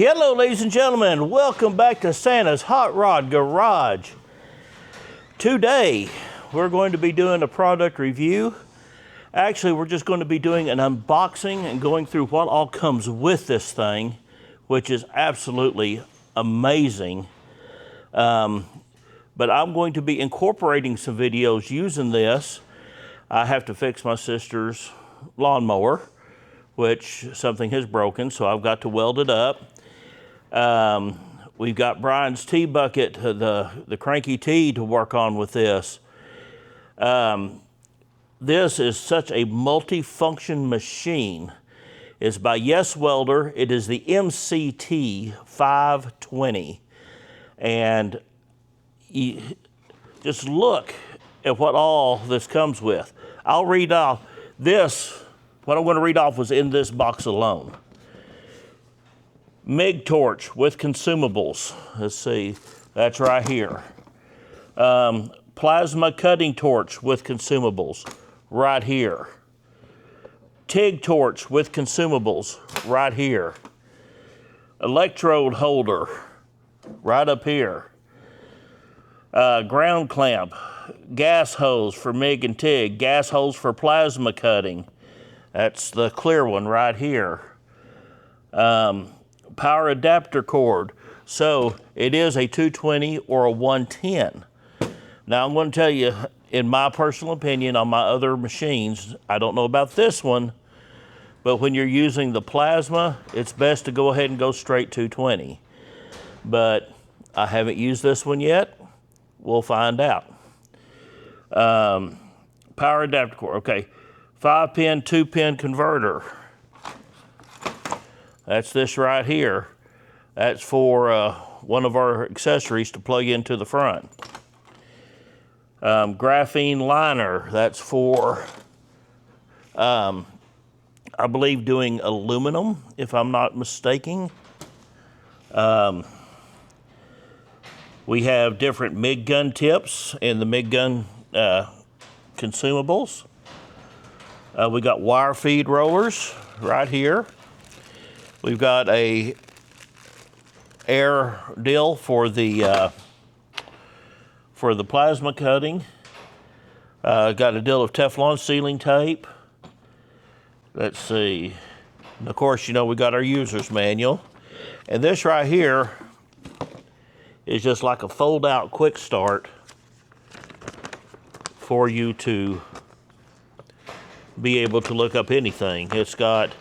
Hello, ladies and gentlemen. Welcome back to Santa's Hot Rod Garage. Today, we're going to be doing a product review. Actually, we're just going to be doing an unboxing and going through what all comes with this thing, which is absolutely amazing. But I'm going to be incorporating some videos using this. I have to fix my sister's lawnmower, which something has broken, so I've got to weld it up. We've got Brian's tea bucket, the cranky tea to work on with this. This is such a multi-function machine. It's by Yeswelder. It is the MCT 520. And you just look at what all this comes with. I'll read off this. What I'm going to read off was in this box alone. MIG torch with consumables. Let's see, that's right here. Plasma cutting torch with consumables, right here. TIG torch with consumables, right here. Electrode holder, right up here. Ground clamp, gas hose for MIG and TIG, gas hose for plasma cutting. That's the clear one right here. Power adapter cord. So it is a 220 or a 110. Now I'm going to tell you, in my personal opinion, on my other machines, I don't know about this one, but when you're using the plasma, it's best to go ahead and go straight 220. But I haven't used this one yet. We'll find out. Power adapter cord. Okay. 5-pin, 2-pin converter. That's this right here. That's for one of our accessories to plug into the front. Graphene liner. That's for, I believe, doing aluminum, if I'm not mistaken. We have different MIG gun tips and the MIG gun consumables. We got wire feed rollers right here. We've got a air deal for the plasma cutting. Got a deal of Teflon sealing tape. Let's see. And of course, you know, we got our user's manual. And this right here is just like a fold-out quick start for you to be able to look up anything. It's got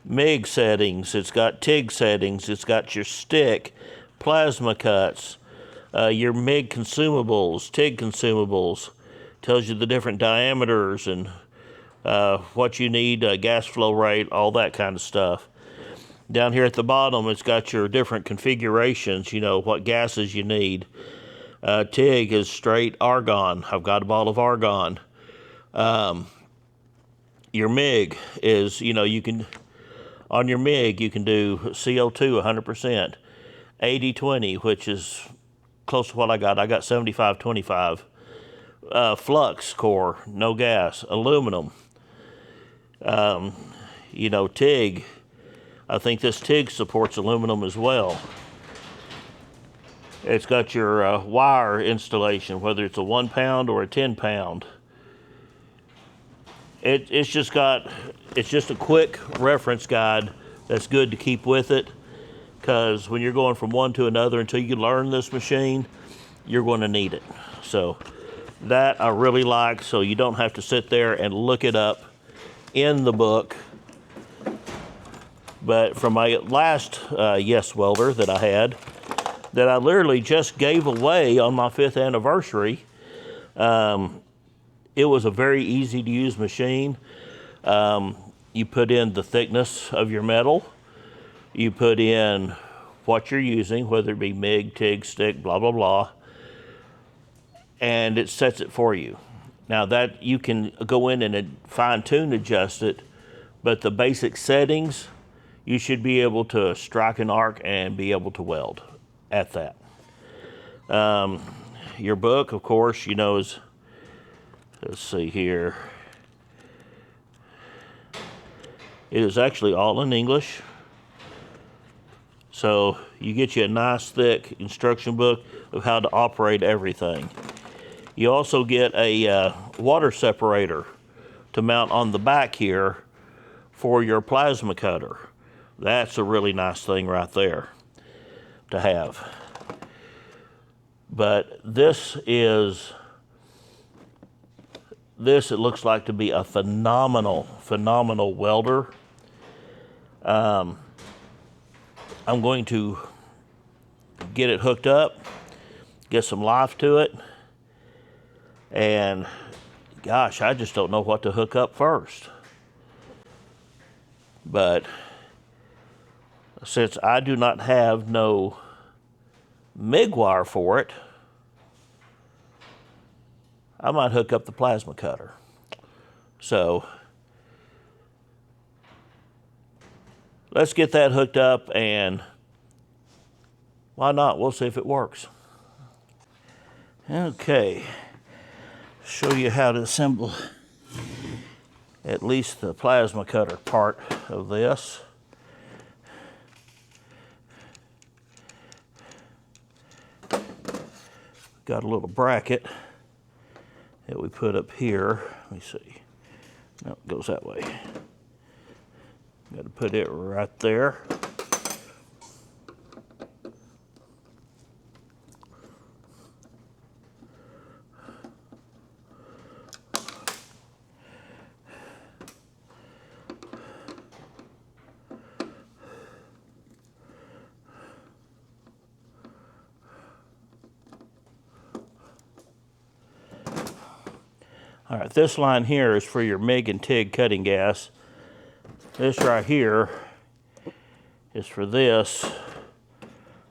MIG settings, it's got TIG settings, it's got your stick, plasma cuts, your MIG consumables, TIG consumables, tells you the different diameters and what you need, gas flow rate, all that kind of stuff. Down here at the bottom, it's got your different configurations, you know, what gases you need. TIG is straight argon. I've got a bottle of argon. Your MIG is, you know, you can, on your MIG, you can do CO2 100%, 80-20, which is close to what I got. I got 75-25. Flux core, no gas, aluminum. You know, TIG, I think this TIG supports aluminum as well. It's got your wire installation, whether it's a 1 pound or a 10 pound. It's just a quick reference guide that's good to keep with it, because when you're going from one to another, until you learn this machine, you're going to need it. So that I really like, so you don't have to sit there and look it up in the book. But from my last Yeswelder that I had, that I literally just gave away on my 5th anniversary, it was a very easy to use machine. You put in the thickness of your metal. You put in what you're using, whether it be MIG, TIG, stick, blah, blah, blah. And it sets it for you. Now that you can go in and fine-tune adjust it, but the basic settings, you should be able to strike an arc and be able to weld at that. Your book, of course, you know, is, let's see here. It is actually all in English. So you get you a nice thick instruction book of how to operate everything. You also get a water separator to mount on the back here for your plasma cutter. That's a really nice thing right there to have. But this, it looks like to be a phenomenal welder. I'm going to get it hooked up, get some life to it, and gosh, I just don't know what to hook up first. But since I do not have no MIG wire for it, I might hook up the plasma cutter. So let's get that hooked up, and why not? We'll see if it works. Okay, show you how to assemble at least the plasma cutter part of this. Got a little bracket that we put up here. Let me see. No, it goes that way. Got to put it right there. All right, this line here is for your MIG and TIG cutting gas. This right here is for this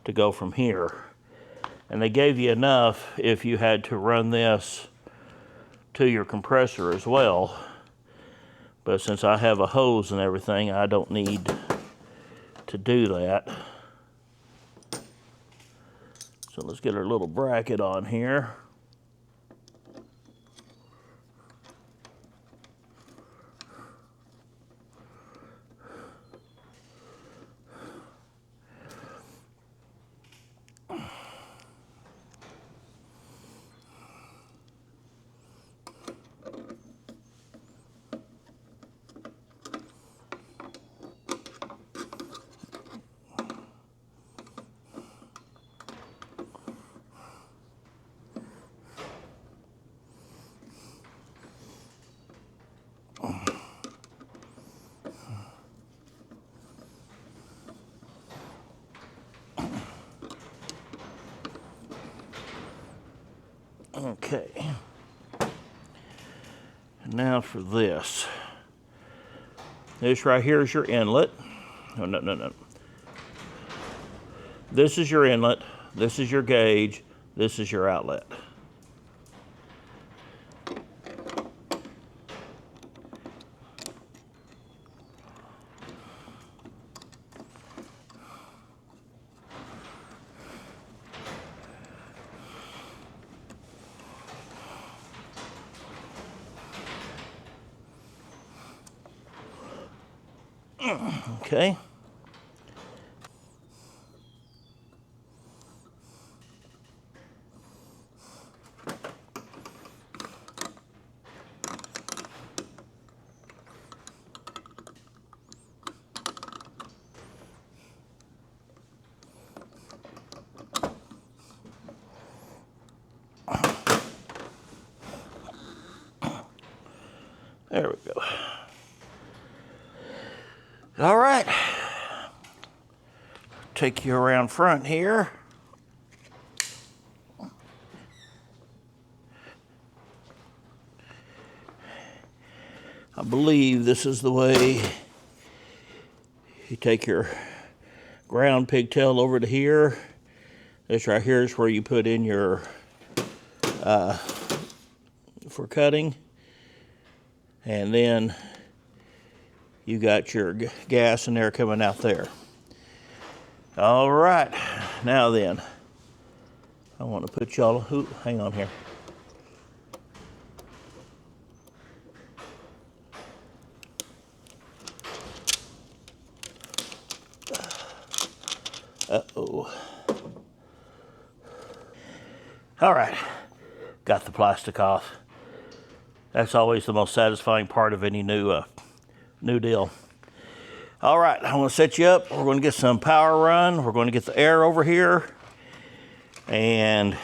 to go from here. And they gave you enough if you had to run this to your compressor as well. But since I have a hose and everything, I don't need to do that. So let's get our little bracket on here. Okay, and now for this. This right here is your inlet. No. This is your inlet, this is your gauge, this is your outlet. Okay. There we go. All right. Take you around front here. I believe this is the way you take your ground pigtail over to here. This right here is where you put in your for cutting, and then you got your gas in there coming out there. All right, now then, I want to put y'all, hang on here. Uh-oh. All right, got the plastic off. That's always the most satisfying part of any new deal. All right, I'm gonna set you up. We're gonna get some power run. We're gonna get the air over here. And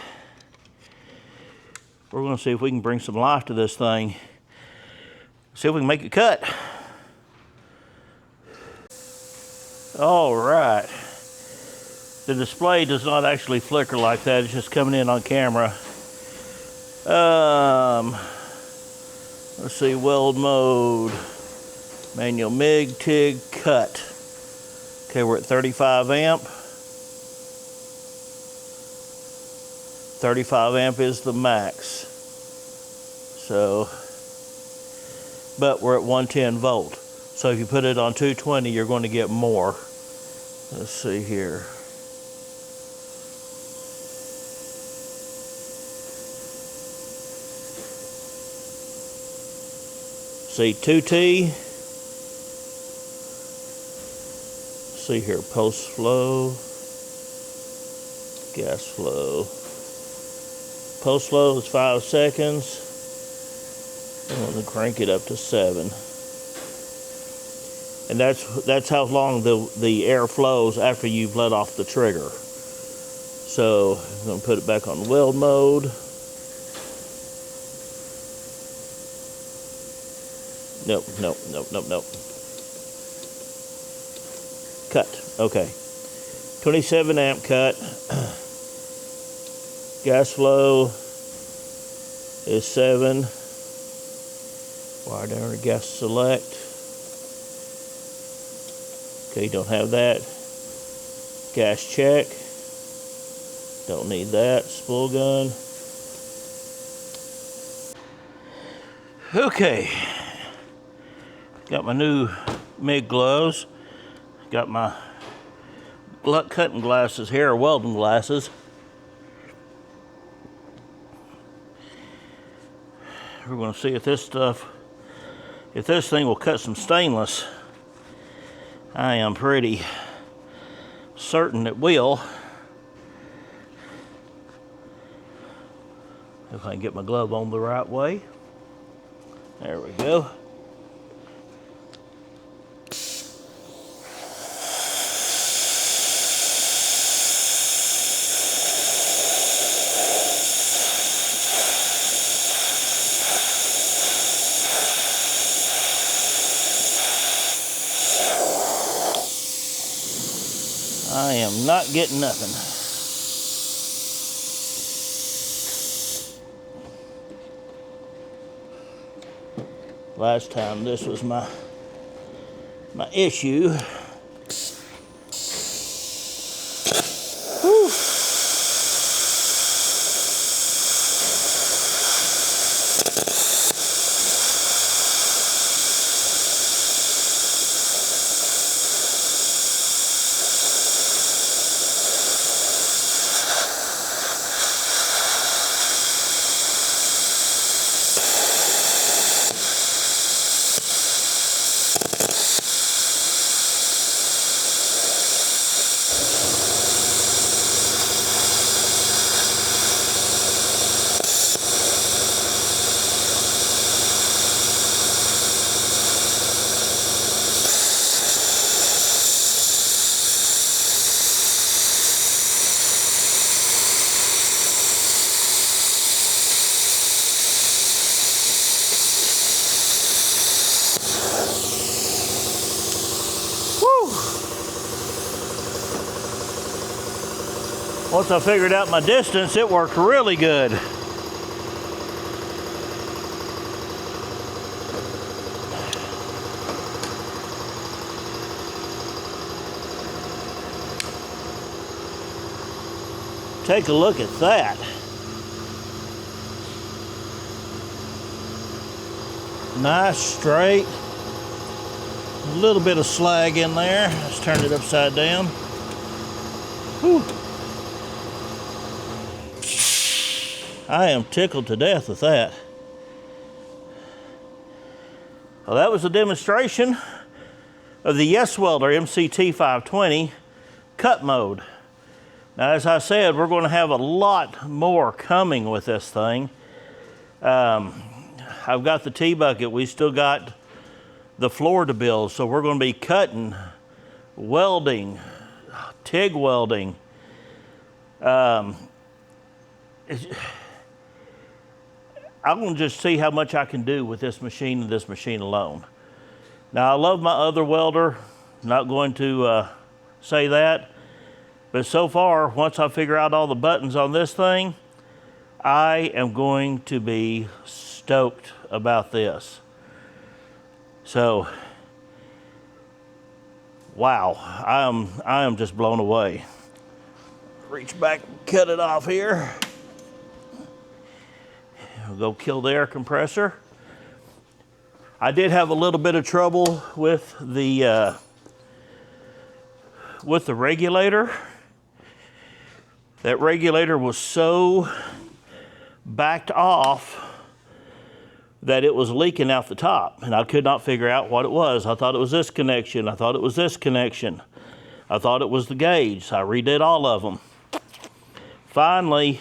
we're gonna see if we can bring some life to this thing. See if we can make it cut. All right. The display does not actually flicker like that. It's just coming in on camera. Let's see, weld mode, manual MIG, TIG, cut. Okay, we're at 35 amp. 35 amp is the max. So, but we're at 110 volt. So if you put it on 220, you're going to get more. Let's see here. See 2T. See here, post flow, gas flow. Post flow is 5 seconds. I'm going to crank it up to 7. And that's how long the air flows after you've let off the trigger. So I'm going to put it back on weld mode. Nope. Cut. Okay. 27 amp cut. Gas flow is 7. Wire down to gas select. Okay, don't have that. Gas check. Don't need that. Spool gun. Okay. Got my new MIG gloves. Got my cutting glasses here, or welding glasses. We're going to see if this thing will cut some stainless. I am pretty certain it will. If I can get my glove on the right way. There we go. I am not getting nothing. Last time this was my issue. Whew. Once I figured out my distance, it worked really good. Take a look at that. Nice, straight. A little bit of slag in there. Let's turn it upside down. Whew. I am tickled to death with that. Well, that was a demonstration of the Yeswelder MCT 520 cut mode. Now, as I said, we're going to have a lot more coming with this thing. I've got the T-bucket. We still got the floor to build, so we're going to be cutting, welding, TIG welding. I'm going to just see how much I can do with this machine and this machine alone. Now, I love my other welder. Not going to say that. But so far, once I figure out all the buttons on this thing, I am going to be stoked about this. So, wow, I am just blown away. Reach back, cut it off here. We'll go kill the air compressor. I did have a little bit of trouble with the regulator. That regulator was so backed off that it was leaking out the top, and I could not figure out what it was. I thought it was this connection. I thought it was this connection. I thought it was the gauge. So I redid all of them. Finally,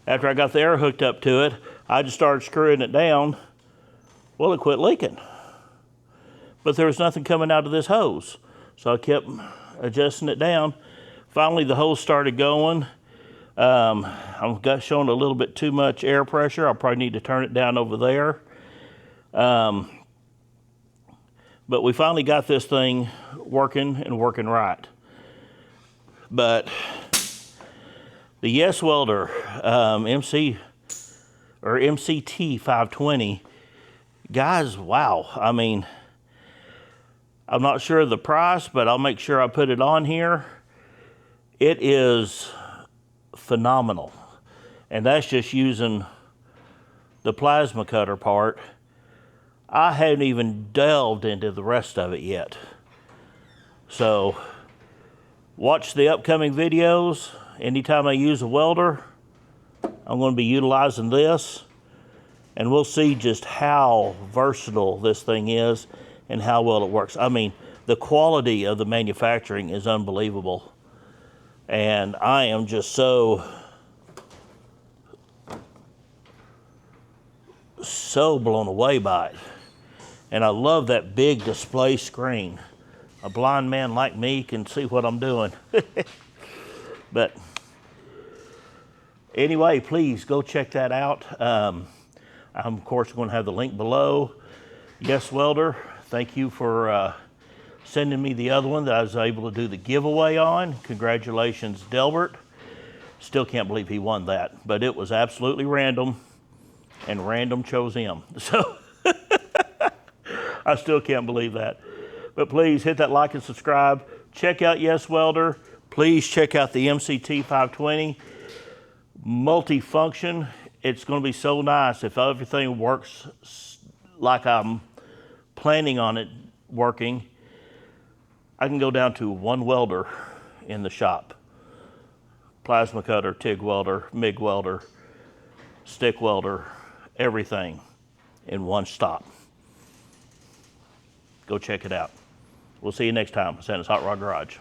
after I got the air hooked up to it, I just started screwing it down. Well, it quit leaking. But there was nothing coming out of this hose. So I kept adjusting it down. Finally, the hose started going. I'm showing a little bit too much air pressure. I'll probably need to turn it down over there. But we finally got this thing working and working right. But the Yeswelder MCT 520, guys, wow. I mean, I'm not sure of the price, but I'll make sure I put it on here. It is phenomenal. And that's just using the plasma cutter part. I haven't even delved into the rest of it yet. So, watch the upcoming videos. Anytime I use a welder, I'm going to be utilizing this. And we'll see just how versatile this thing is and how well it works. I mean, the quality of the manufacturing is unbelievable. And I am just so blown away by it. And I love that big display screen. A blind man like me can see what I'm doing. But anyway, please go check that out. I'm of course going to have the link below. Yeswelder, thank you for sending me the other one that I was able to do the giveaway on. Congratulations, Delbert. Still can't believe he won that, but it was absolutely random, and random chose him. So I still can't believe that. But please hit that like and subscribe. Check out Yeswelder. Please check out the MCT 520. Multifunction. It's going to be so nice if everything works like I'm planning on it working. I can go down to one welder in the shop. Plasma cutter, TIG welder, MIG welder, stick welder, everything in one stop. Go check it out. We'll see you next time. Santa's Hot Rod Garage.